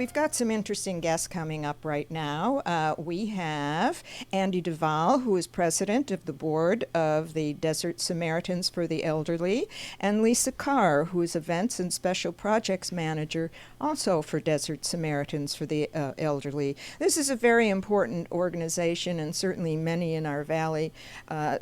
We've got some interesting guests coming up right now. We have Andy Duvall, who is president of the board of the Desert Samaritans for the Elderly, and Lisa Carr, who is events and special projects manager also for Desert Samaritans for the Elderly. This is a very important organization, and certainly many in our valley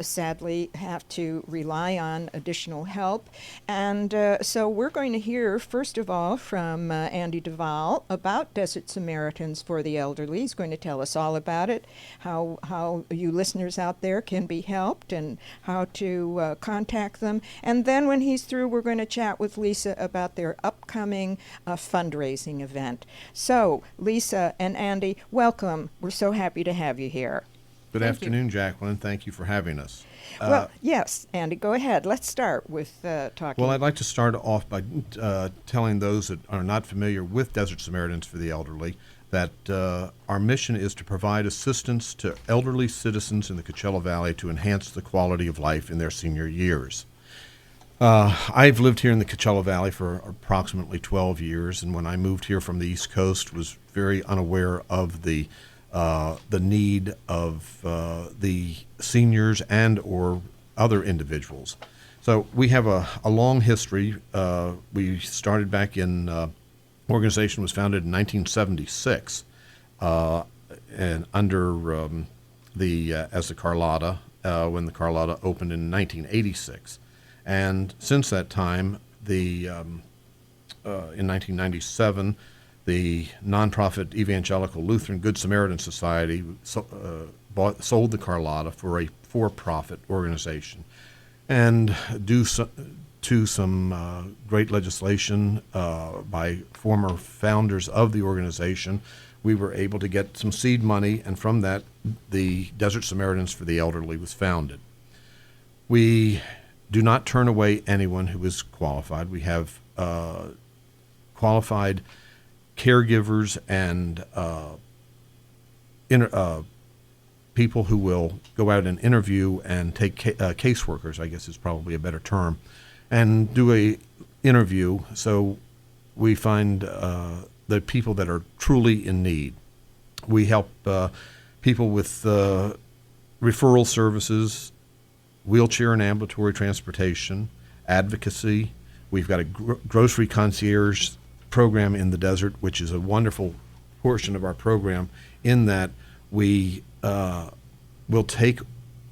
sadly have to rely on additional help. And so we're going to hear, first of all, from Andy Duvall about Desert Samaritans for the Elderly. He's going to tell us all about it, how you listeners out there can be helped, and how to contact them. And then when he's through, we're going to chat with Lisa about their upcoming fundraising event. So, Lisa and Andy, welcome. We're so happy to have you here. Good afternoon, Jacqueline. Thank you for having us. Well, yes, Andy, go ahead. Let's start with talking. Well, I'd like to start off by telling those that are not familiar with Desert Samaritans for the Elderly that our mission is to provide assistance to elderly citizens in the Coachella Valley to enhance the quality of life in their senior years. I've lived here in the Coachella Valley for approximately 12 years, and when I moved here from the East Coast, was very unaware of the need of the seniors and or other individuals. So we have a long history. We started back in, organization was founded in 1976 and under as the Carlotta, when the Carlotta opened in 1986. And since that time, in 1997, the nonprofit Evangelical Lutheran Good Samaritan Society sold the Carlotta for a for-profit organization. And due to some great legislation by former founders of the organization, we were able to get some seed money, and from that, the Desert Samaritans for the Elderly was founded. We do not turn away anyone who is qualified. We have qualified caregivers and people who will go out and interview and take caseworkers, I guess is probably a better term, and do a interview. So we find the people that are truly in need. We help people with referral services, wheelchair and ambulatory transportation, advocacy. We've got a grocery concierge program in the desert, which is a wonderful portion of our program, in that we will take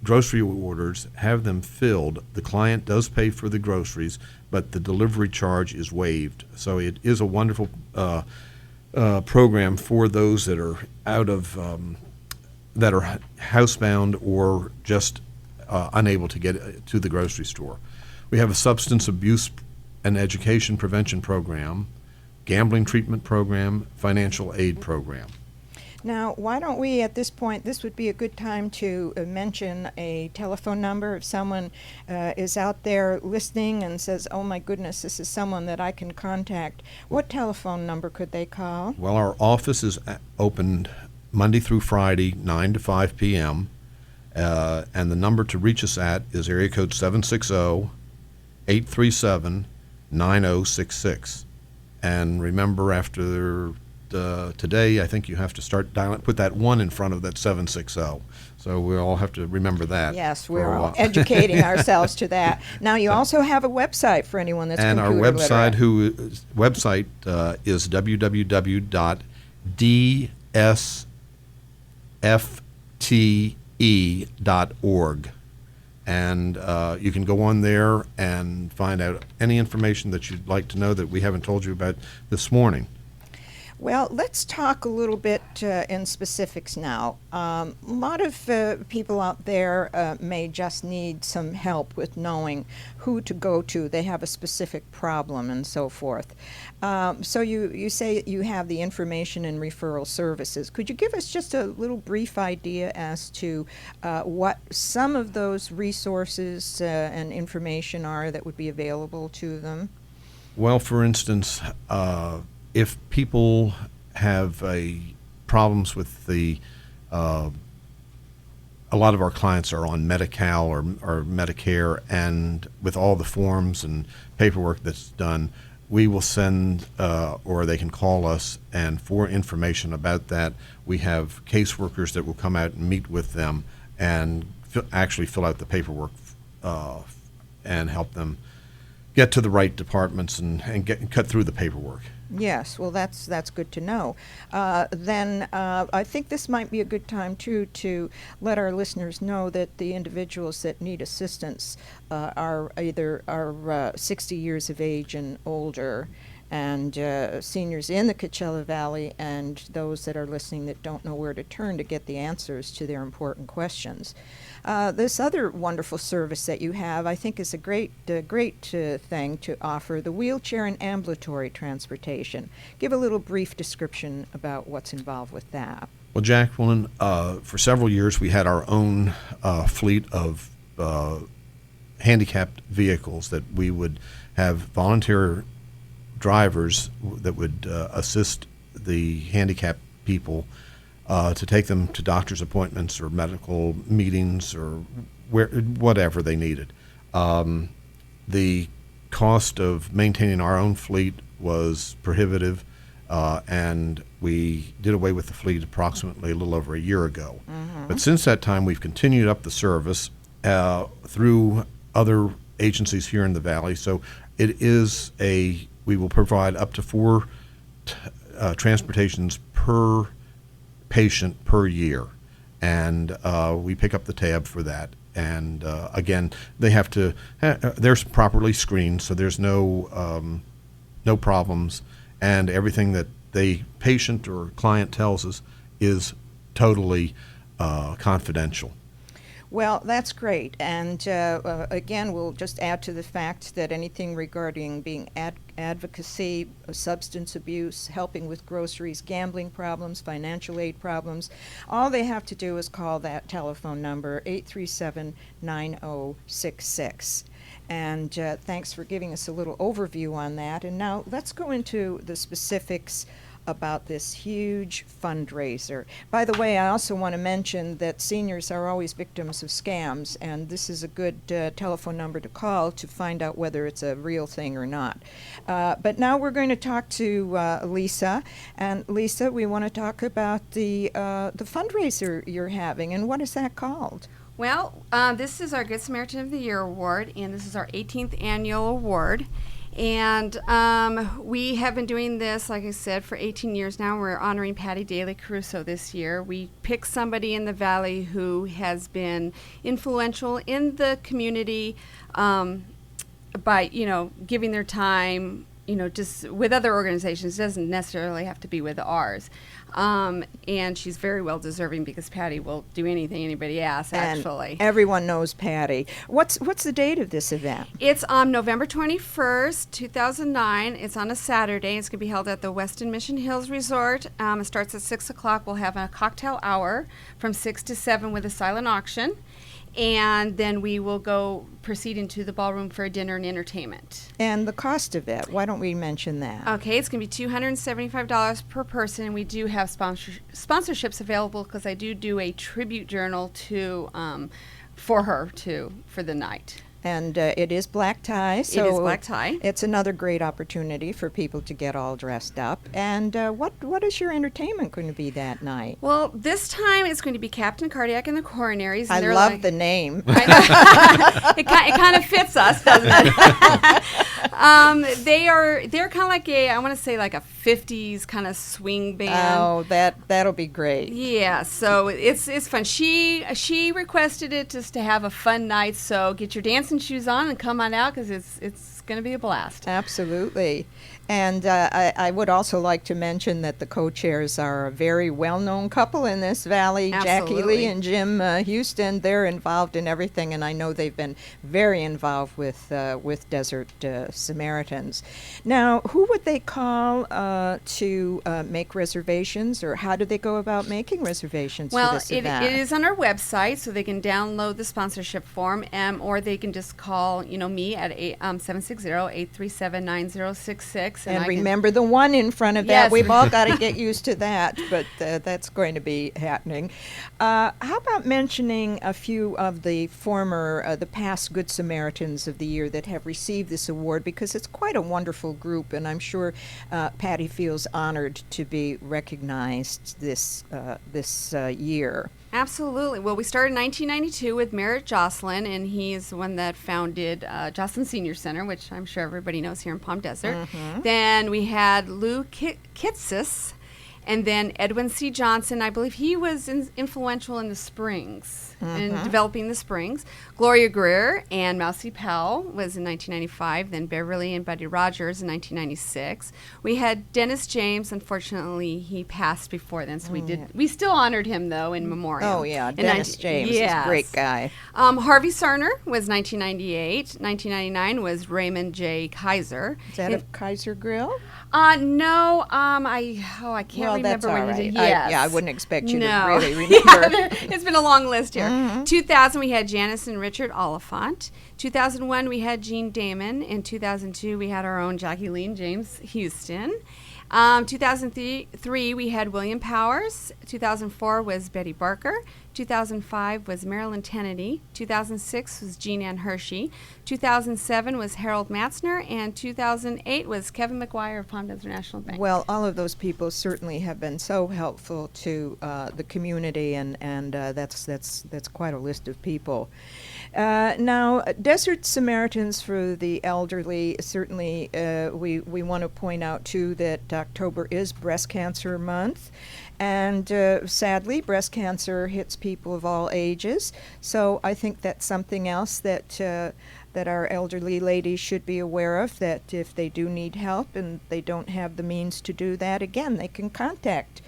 grocery orders, have them filled. The client does pay for the groceries, but the delivery charge is waived. So it is a wonderful program for those that are out of that are housebound or just unable to get to the grocery store. We have a substance abuse and education prevention program, gambling treatment program, financial aid program. Now, why don't we, at this point, this would be a good time to mention a telephone number if someone is out there listening and says, oh my goodness, this is someone that I can contact. What telephone number could they call? Well, our office is opened Monday through Friday, 9 to 5 p.m., and the number to reach us at is area code 760-837-9066. And remember, after today, I think you have to start dialing, put that 1 in front of that 760. So we all have to remember that. Yes, we're all educating ourselves to that. Now, you also have a website for anyone that's and computer our literate. website is www.dsfte.org. And you can go on there and find out any information that you'd like to know that we haven't told you about this morning. Well, let's talk a little bit in specifics now. A lot of people out there may just need some help with knowing who to go to. They have a specific problem and so forth. So you say you have the information and referral services. Could you give us just a little brief idea as to what some of those resources and information are that would be available to them? Well, for instance, if people have problems with a lot of our clients are on Medi-Cal or Medicare, and with all the forms and paperwork that's done, we will send, or they can call us, and for information about that, we have caseworkers that will come out and meet with them and actually fill out the paperwork and help them get to the right departments and cut through the paperwork. Yes, well, that's good to know. Then I think this might be a good time, too, to let our listeners know that the individuals that need assistance are either 60 years of age and older, and seniors in the Coachella Valley, and those that are listening that don't know where to turn to get the answers to their important questions. This other wonderful service that you have, I think, is a great thing to offer, the wheelchair and ambulatory transportation. Give a little brief description about what's involved with that. Well, Jacqueline, for several years we had our own fleet of handicapped vehicles that we would have volunteer drivers that would assist the handicapped people to take them to doctor's appointments or medical meetings or whatever they needed. The cost of maintaining our own fleet was prohibitive, and we did away with the fleet approximately a little over a year ago. Mm-hmm. But since that time, we've continued up the service through other agencies here in the Valley. So it is we will provide up to 4 transportations per patient per year, and we pick up the tab for that. And again, they have to they're properly screened, so there's no problems, and everything that the patient or client tells us is totally confidential. Well, that's great. And again, we'll just add to the fact that anything regarding being advocacy, substance abuse, helping with groceries, gambling problems, financial aid problems, all they have to do is call that telephone number, 837-9066. And thanks for giving us a little overview on that. And now let's go into the specifics about this huge fundraiser. By the way, I also want to mention that seniors are always victims of scams, and this is a good telephone number to call to find out whether it's a real thing or not. But now we're going to talk to Lisa. And Lisa, we want to talk about the fundraiser you're having, and what is that called? Well, this is our Good Samaritan of the Year award, and this is our 18th annual award. And we have been doing this, like I said, for 18 years now. We're honoring Patty Daly Caruso this year. We pick somebody in the Valley who has been influential in the community by, giving their time, just with other organizations. It doesn't necessarily have to be with ours. And she's very well deserving because Patty will do anything anybody asks, actually. And everyone knows Patty. What's the date of this event? It's on November 21st, 2009. It's on a Saturday. It's going to be held at the Weston Mission Hills Resort. It starts at 6 o'clock. We'll have a cocktail hour from 6 to 7 with a silent auction. And then we will proceed into the ballroom for a dinner and entertainment. And the cost of it, why don't we mention that? Okay, it's going to be $275 per person, and we do have sponsorships available because I do a tribute journal for her for the night. And it is black tie, so it is black tie. It's another great opportunity for people to get all dressed up. And what is your entertainment going to be that night? Well, this time it's going to be Captain Cardiac and the Coronaries. And I love the name. It kind of fits us, doesn't it? They're kind of like I want to say like a 50s kind of swing band. Oh, that'll be great. Yeah, so it's fun. She requested it just to have a fun night, so get your dancing shoes on and come on out because it's going to be a blast. Absolutely. And I would also like to mention that the co-chairs are a very well-known couple in this valley. Absolutely. Jacqueline and Jim Houston, they're involved in everything, and I know they've been very involved with Desert Samaritans. Now, who would they call to make reservations, or how do they go about making reservations for this event? Well, it is on our website, so they can download the sponsorship form, or they can just call me at 760-837-9066. And remember the one in front of that. We've all got to get used to that, but that's going to be happening. How about mentioning a few of the the past Good Samaritans of the Year that have received this award? because it's quite a wonderful group, and I'm sure Patty feels honored to be recognized this year. Absolutely. Well, we started in 1992 with Merritt Jocelyn, and he's the one that founded Jocelyn Senior Center, which I'm sure everybody knows here in Palm Desert. Then we had Lou Kitsis, and then Edwin C. Johnson. I believe he was influential in the Springs, in developing the Springs. Gloria Greer and Mousie Powell was in 1995. Then Beverly and Buddy Rogers in 1996. We had Dennis James. Unfortunately, he passed before then, so we still honored him, though, in memoriam. Oh, yeah, Dennis James is a great guy. Harvey Sarner was 1998. 1999 was Raymond J. Kaiser. Is that of Kaiser Grill? No, I can't remember that's all when right. you did. Yes. I wouldn't expect you No. to really remember. It's been a long list here. 2000, we had Janice and Richard Oliphant. 2001, we had Jean Damon. In 2002, we had our own Jacqueline James Houston. 2003, we had William Powers. 2004 was Betty Barker. 2005 was Marilyn Tennedy. 2006 was Jean Ann Hershey. 2007 was Harold Matzner. And 2008 was Kevin McGuire of Palm Desert National Bank. Well, all of those people certainly have been so helpful to the community, and that's quite a list of people. Now, Desert Samaritans for the Elderly, certainly we want to point out, too, that October is Breast Cancer Month. And sadly, breast cancer hits people of all ages. So I think that's something else that our elderly ladies should be aware of, that if they do need help and they don't have the means to do that, again, they can contact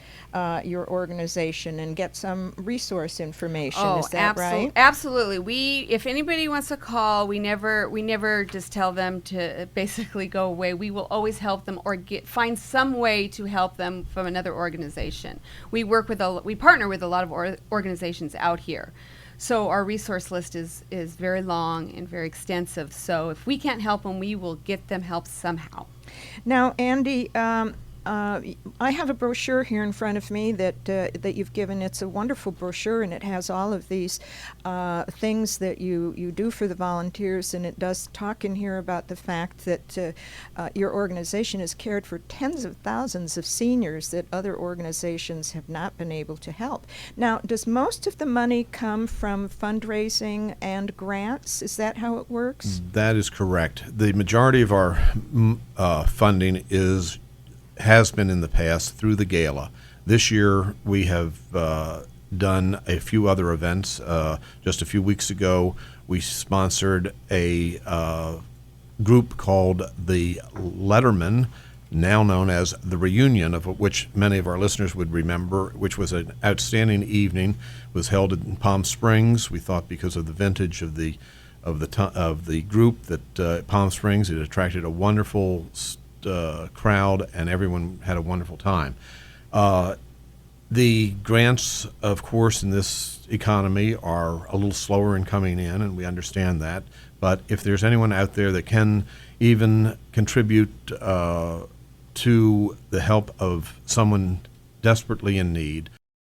your organization and get some resource information. Is that right? Absolutely. If anybody wants to call, we never just tell them to basically go away. We will always help them or find some way to help them from another organization. We partner with a lot of organizations out here. So our resource list is very long and very extensive. So if we can't help them, we will get them help somehow. Now, Andy, I have a brochure here in front of me that you've given. It's a wonderful brochure, and it has all of these things that you do for the volunteers, and it does talk in here about the fact that your organization has cared for tens of thousands of seniors that other organizations have not been able to help. Now, does most of the money come from fundraising and grants? Is that how it works? That is correct. The majority of our funding has been in the past through the gala. This year we have done a few other events. Just a few weeks ago, we sponsored a group called the Letterman, now known as the Reunion, of which many of our listeners would remember, which was an outstanding evening. It was held in Palm Springs. We thought because of the vintage of the group that Palm Springs, it attracted a wonderful crowd, and everyone had a wonderful time. The grants, of course, in this economy are a little slower in coming in, and we understand that. But if there's anyone out there that can even contribute to the help of someone desperately in need,